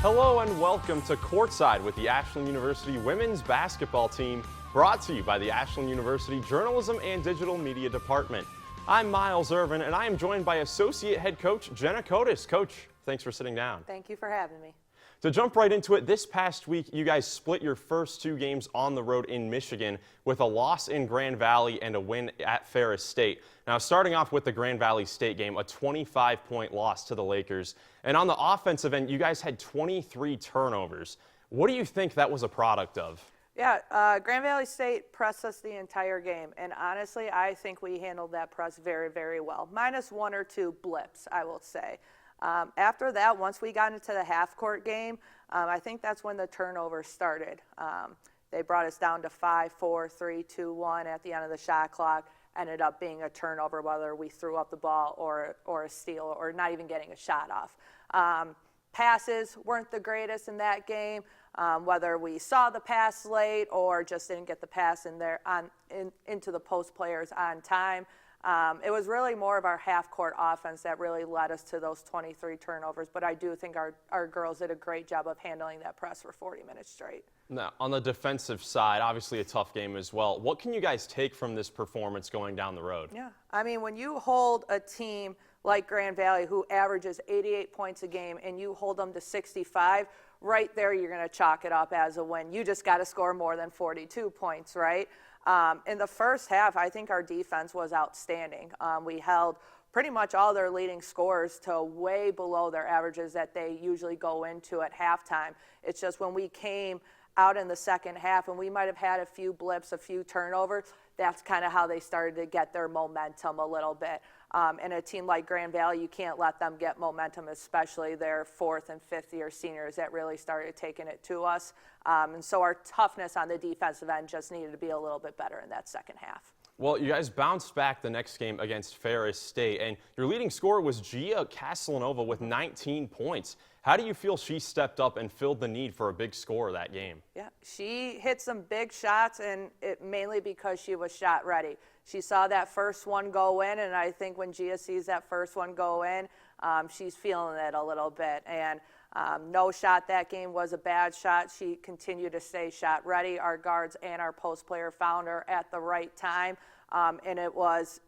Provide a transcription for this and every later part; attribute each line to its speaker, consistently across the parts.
Speaker 1: Hello and welcome to Courtside with the Ashland University women's basketball team, brought to you by the Ashland University Journalism and Digital Media Department. I'm Miles Irvin, and I am joined by Associate Head Coach Jenna Kotas. Coach, thanks for sitting down.
Speaker 2: Thank you for having me.
Speaker 1: To jump right into it, this past week you guys split your first two games on the road in Michigan with a loss in Grand Valley and a win at Ferris State. Now, starting off with the Grand Valley State game, a 25-point loss to the Lakers. And on the offensive end, you guys had 23 turnovers. What do you think that was a product of?
Speaker 2: Yeah, Grand Valley State pressed us the entire game, and honestly, I think we handled that press very, very well. Minus one or two blips, I will say. After that, once we got into the half-court game, I think that's when the turnovers started. They brought us down to 5, 4, 3, 2, 1 at the end of the shot clock. Ended up being a turnover, whether we threw up the ball or a steal or not even getting a shot off. Passes weren't the greatest in that game, whether we saw the pass late or just didn't get the pass in there into the post players on time. It was really more of our half-court offense that really led us to those 23 turnovers, but I do think our girls did a great job of handling that press for 40 minutes straight.
Speaker 1: Now, on the defensive side, obviously a tough game as well. What can you guys take from this performance going down the road?
Speaker 2: Yeah, I mean, when you hold a team like Grand Valley who averages 88 points a game and you hold them to 65, right there you're going to chalk it up as a win. You just got to score more than 42 points, right? In the first half, I think our defense was outstanding. We held pretty much all their leading scorers to way below their averages that they usually go into at halftime. It's just when we came out in the second half and we might have had a few blips, a few turnovers, that's kind of how they started to get their momentum a little bit. And a team like Grand Valley, you can't let them get momentum, especially their fourth and fifth year seniors that really started taking it to us. And so our toughness on the defensive end just needed to be a little bit better in that second half.
Speaker 1: Well, you guys bounced back the next game against Ferris State, and your leading scorer was Gia Castellanova with 19 points. How do you feel she stepped up and filled the need for a big score that game?
Speaker 2: Yeah, she hit some big shots, and it mainly because she was shot ready. She saw that first one go in, and I think when Gia sees that first one go in, she's feeling it a little bit. And no shot that game was a bad shot. She continued to stay shot ready. Our guards and our post player found her at the right time, and it was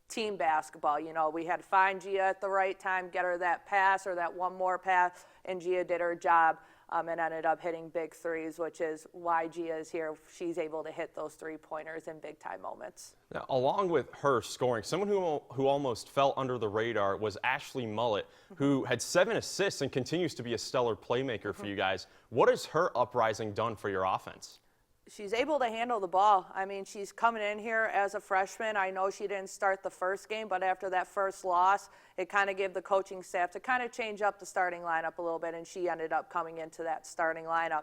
Speaker 2: team basketball. You know, we had to find Gia at the right time, get her that pass or that one more pass, and Gia did her job and ended up hitting big threes, which is why Gia is here. She's able to hit those three-pointers in big-time moments.
Speaker 1: Now, along with her scoring, someone who almost fell under the radar was Ashley Mullett, who had 7 assists and continues to be a stellar playmaker for you guys. What has her uprising done for your offense?
Speaker 2: She's able to handle the ball. I mean, she's coming in here as a freshman. I know she didn't start the first game, but after that first loss, it kind of gave the coaching staff to kind of change up the starting lineup a little bit, and she ended up coming into that starting lineup.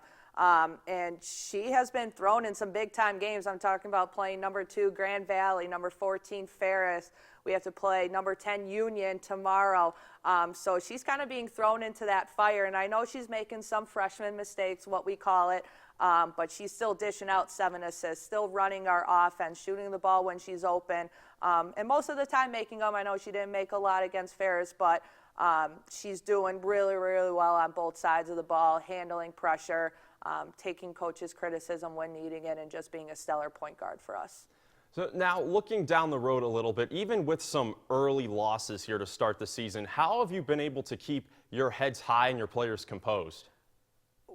Speaker 2: And she has been thrown in some big-time games. I'm talking about playing number 2 Grand Valley, number 14 Ferris. We have to play number 10 Union tomorrow. So she's kind of being thrown into that fire, and I know she's making some freshman mistakes, what we call it. But she's still dishing out 7 assists, still running our offense, shooting the ball when she's open, and most of the time making them. I know she didn't make a lot against Ferris, but she's doing really, really well on both sides of the ball, handling pressure, taking coaches' criticism when needing it, and just being a stellar point guard for us.
Speaker 1: So now, looking down the road a little bit, even with some early losses here to start the season, how have you been able to keep your heads high and your players composed?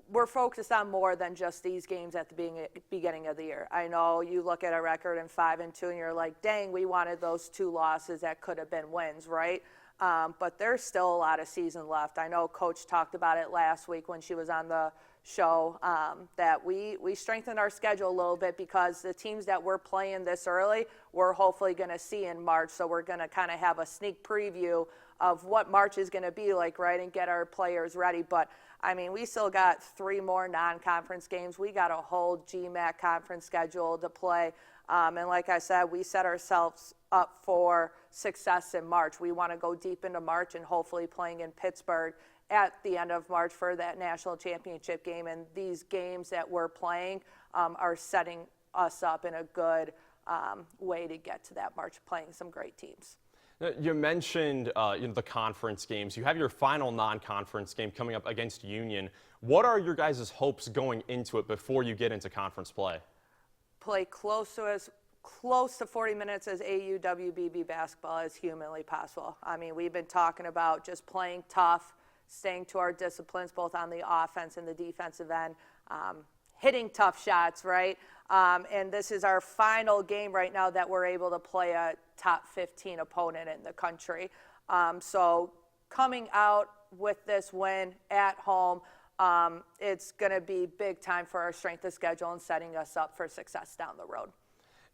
Speaker 2: We're focused on more than just these games at the beginning of the year. I know you look at a record in 5-2 and you're like, dang, we wanted those 2 losses that could have been wins, right? But there's still a lot of season left. I know Coach talked about it last week when she was on the show, that we strengthened our schedule a little bit because the teams that we're playing this early, we're hopefully going to see in March. So we're going to kind of have a sneak preview of what March is going to be like, right, and get our players ready. But I mean, we still got 3 more non-conference games. We got a whole GMAC conference schedule to play. And like I said, we set ourselves up for success in March. We want to go deep into March and hopefully playing in Pittsburgh at the end of March for that national championship game. And these games that we're playing are setting us up in a good way to get to that March, playing some great teams.
Speaker 1: You mentioned the conference games. You have your final non-conference game coming up against Union. What are your guys' hopes going into it before you get into conference play?
Speaker 2: Play close to 40 minutes as AUWBB basketball as humanly possible. I mean, we've been talking about just playing tough, staying to our disciplines, both on the offense and the defensive end, hitting tough shots, right? And this is our final game right now that we're able to play a top 15 opponent in the country. So coming out with this win at home, it's going to be big time for our strength of schedule and setting us up for success down the road.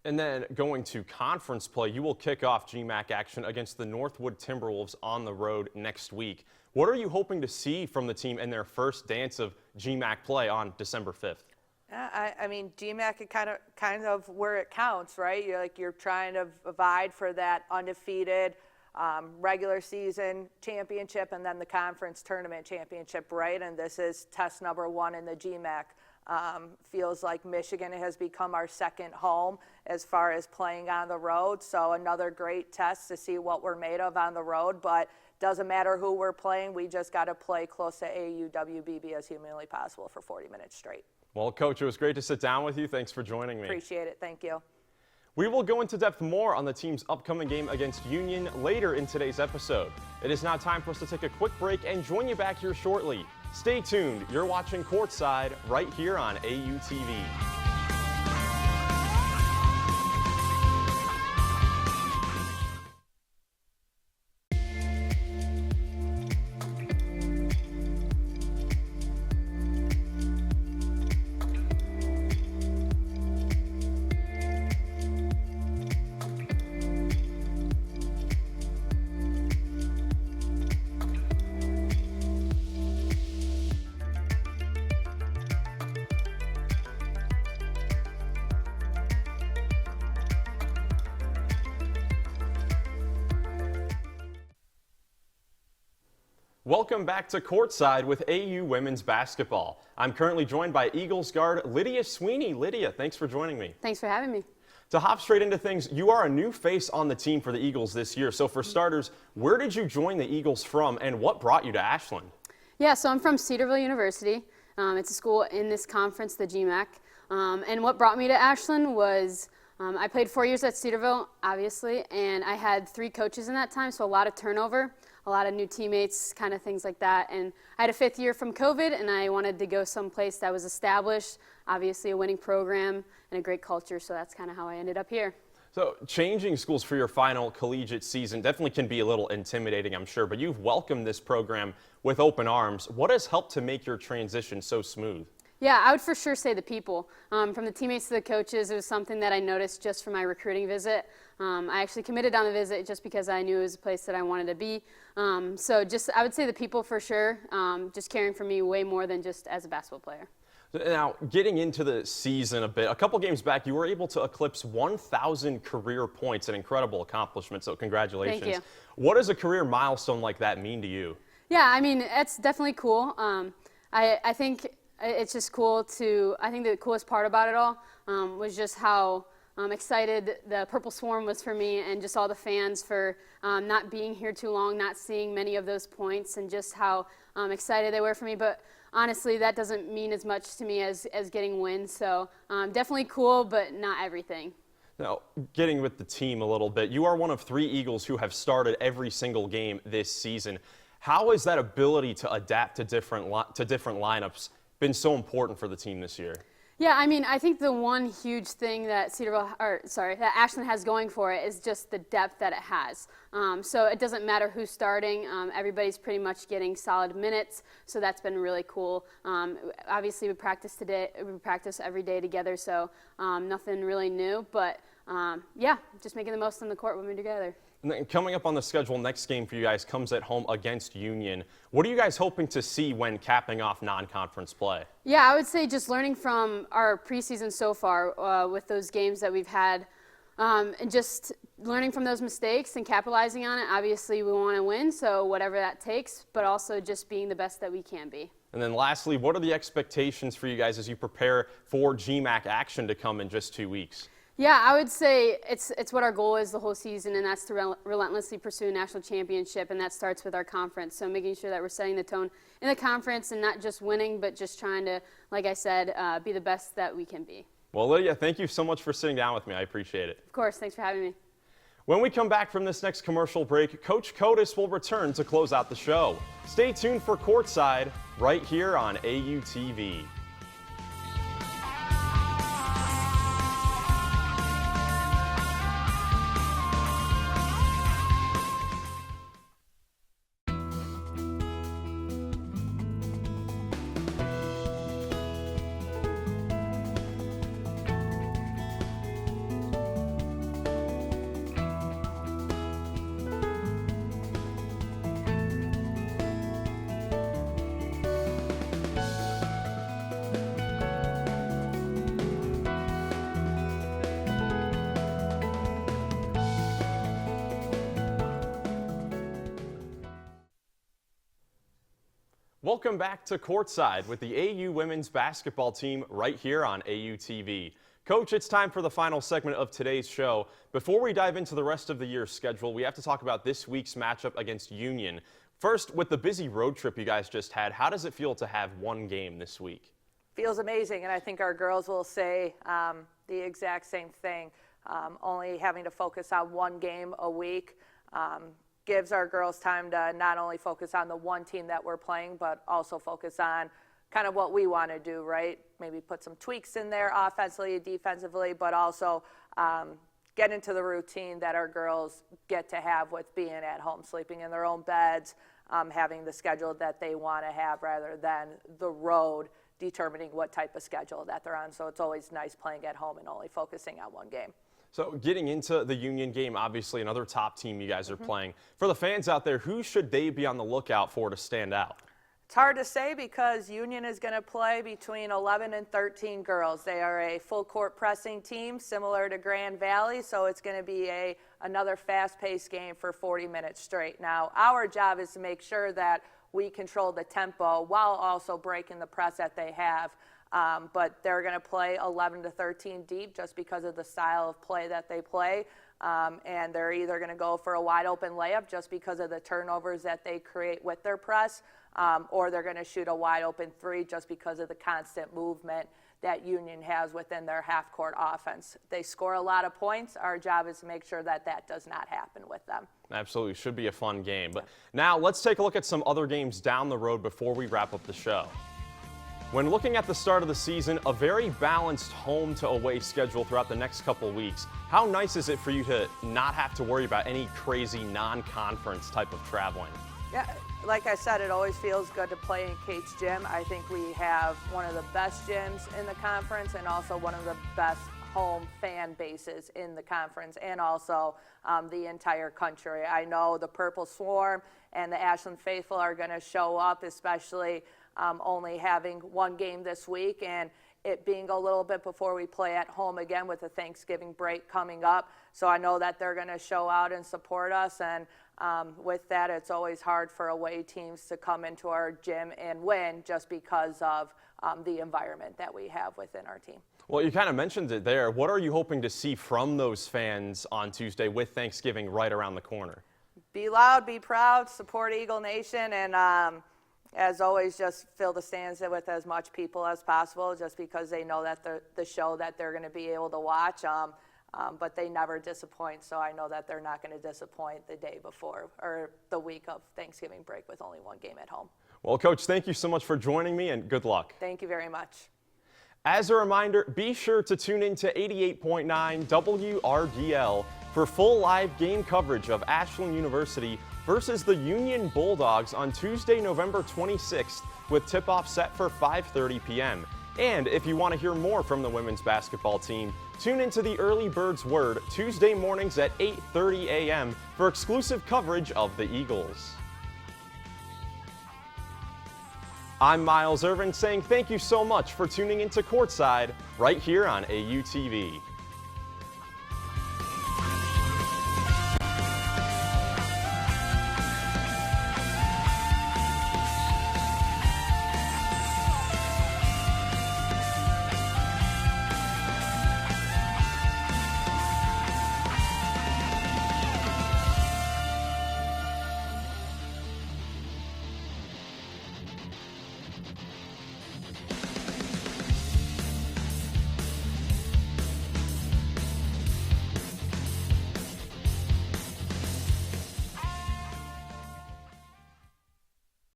Speaker 1: And then going to conference play, you will kick off GMAC action against the Northwood Timberwolves on the road next week. What are you hoping to see from the team in their first dance of GMAC play on December 5th?
Speaker 2: I mean, GMAC is kind of where it counts, right? You're trying to vie for that undefeated regular season championship and then the conference tournament championship, right? And this is test number 1 in the GMAC. Feels like Michigan has become our second home as far as playing on the road. So another great test to see what we're made of on the road. But doesn't matter who we're playing, we just got to play close to AUWBB as humanly possible for 40 minutes straight.
Speaker 1: Well, Coach, it was great to sit down with you. Thanks for joining me.
Speaker 2: Appreciate it. Thank you.
Speaker 1: We will go into depth more on the team's upcoming game against Union later in today's episode. It is now time for us to take a quick break and join you back here shortly. Stay tuned. You're watching Courtside right here on AUTV. Welcome back to Courtside with AU Women's Basketball. I'm currently joined by Eagles guard Lydia Sweeney. Lydia, thanks for joining me.
Speaker 3: Thanks for having me.
Speaker 1: To hop straight into things, you are a new face on the team for the Eagles this year. So for starters, where did you join the Eagles from and what brought you to Ashland?
Speaker 3: Yeah, so I'm from Cedarville University. It's a school in this conference, the GMAC. And what brought me to Ashland was I played 4 years at Cedarville, obviously, and I had 3 coaches in that time, so a lot of turnover, a lot of new teammates, kind of things like that. And I had a 5th year from COVID, and I wanted to go someplace that was established, obviously a winning program and a great culture, so that's kind of how I ended up here.
Speaker 1: So changing schools for your final collegiate season definitely can be a little intimidating, I'm sure, but you've welcomed this program with open arms. What has helped to make your transition so smooth?
Speaker 3: Yeah, I would for sure say the people. From the teammates to the coaches, it was something that I noticed just from my recruiting visit. I actually committed on the visit just because I knew it was a place that I wanted to be. So just, I would say the people for sure, just caring for me way more than just as a basketball player.
Speaker 1: Now, getting into the season a bit, a couple games back, you were able to eclipse 1,000 career points, an incredible accomplishment, so congratulations.
Speaker 3: Thank you.
Speaker 1: What does a career milestone like that mean to you?
Speaker 3: Yeah, I mean, it's definitely cool. I think it's just cool I think the coolest part about it all was just how excited the Purple Swarm was for me and just all the fans for not being here too long, not seeing many of those points, and just how excited they were for me. But honestly, that doesn't mean as much to me as getting wins. So definitely cool, but not everything.
Speaker 1: Now, getting with the team a little bit, you are one of 3 Eagles who have started every single game this season. How has that ability to adapt to different lineups been so important for the team this year?
Speaker 3: Yeah, I mean, I think the one huge thing that that Ashland has going for it is just the depth that it has. So it doesn't matter who's starting. Everybody's pretty much getting solid minutes, so that's been really cool. Obviously, we practice every day together, so nothing really new. But yeah, just making the most on the court when we're together.
Speaker 1: And then coming up on the schedule, next game for you guys comes at home against Union. What are you guys hoping to see when capping off non-conference play? Yeah,
Speaker 3: I would say just learning from our preseason so far with those games that we've had, and just learning from those mistakes and capitalizing on it. Obviously, we want to win, so whatever that takes, but also just being the best that we can be.
Speaker 1: And then lastly, what are the expectations for you guys as you prepare for GMAC action to come in just 2 weeks?
Speaker 3: Yeah, I would say it's what our goal is the whole season, and that's to relentlessly pursue a national championship, and that starts with our conference. So making sure that we're setting the tone in the conference and not just winning, but just trying to, like I said, be the best that we can be.
Speaker 1: Well, Lydia, thank you so much for sitting down with me. I appreciate it.
Speaker 3: Of course, thanks for having me.
Speaker 1: When we come back from this next commercial break, Coach Kotas will return to close out the show. Stay tuned for Courtside right here on AUTV. Welcome back to Courtside with the AU women's basketball team right here on AUTV. Coach, it's time for the final segment of today's show. Before we dive into the rest of the year's schedule, we have to talk about this week's matchup against Union. First, with the busy road trip you guys just had, how does it feel to have one game this week?
Speaker 2: Feels amazing, and I think our girls will say the exact same thing. Only having to focus on one game a week gives our girls time to not only focus on the one team that we're playing, but also focus on kind of what we want to do, right? Maybe put some tweaks in there offensively, defensively, but also get into the routine that our girls get to have with being at home, sleeping in their own beds, having the schedule that they want to have rather than the road determining what type of schedule that they're on. So it's always nice playing at home and only focusing on one game.
Speaker 1: So getting into the Union game, obviously another top team you guys are playing. For the fans out there, who should they be on the lookout for to stand out?
Speaker 2: It's hard to say because Union is going to play between 11 and 13 girls. They are a full court pressing team similar to Grand Valley, so it's going to be another fast-paced game for 40 minutes straight. Now, our job is to make sure that we control the tempo while also breaking the press that they have. But they're going to play 11 to 13 deep just because of the style of play that they play. And they're either going to go for a wide open layup just because of the turnovers that they create with their press, or they're going to shoot a wide open three just because of the constant movement that Union has within their half court offense. They score a lot of points. Our job is to make sure that that does not happen with them.
Speaker 1: Absolutely. Should be a fun game. But now let's take a look at some other games down the road before we wrap up the show. When looking at the start of the season, a very balanced home to away schedule throughout the next couple weeks. How nice is it for you to not have to worry about any crazy non-conference type of traveling?
Speaker 2: Yeah, like I said, it always feels good to play in Kate's gym. I think we have one of the best gyms in the conference and also one of the best home fan bases in the conference and also the entire country. I know the Purple Swarm and the Ashland Faithful are going to show up, especially only having one game this week and it being a little bit before we play at home again with the Thanksgiving break coming up. So I know that they're going to show out and support us, and with that, it's always hard for away teams to come into our gym and win just because of the environment that we have within our team.
Speaker 1: Well, you kind of mentioned it there. What are you hoping to see from those fans on Tuesday with Thanksgiving right around the corner? Be
Speaker 2: loud, be proud, support Eagle Nation, and as always, just fill the stands with as much people as possible just because they know that the show that they're going to be able to watch, but they never disappoint, so I know that they're not going to disappoint the day before or the week of Thanksgiving break with only one game at home.
Speaker 1: Well, Coach, thank you so much for joining me, and good luck.
Speaker 2: Thank you very much.
Speaker 1: As a reminder, be sure to tune in to 88.9 WRDL for full live game coverage of Ashland University versus the Union Bulldogs on Tuesday, November 26th, with tip-off set for 5:30 p.m. And if you want to hear more from the women's basketball team, tune into the Early Birds Word Tuesday mornings at 8:30 a.m. for exclusive coverage of the Eagles. I'm Miles Irvin saying thank you so much for tuning into Courtside right here on AUTV.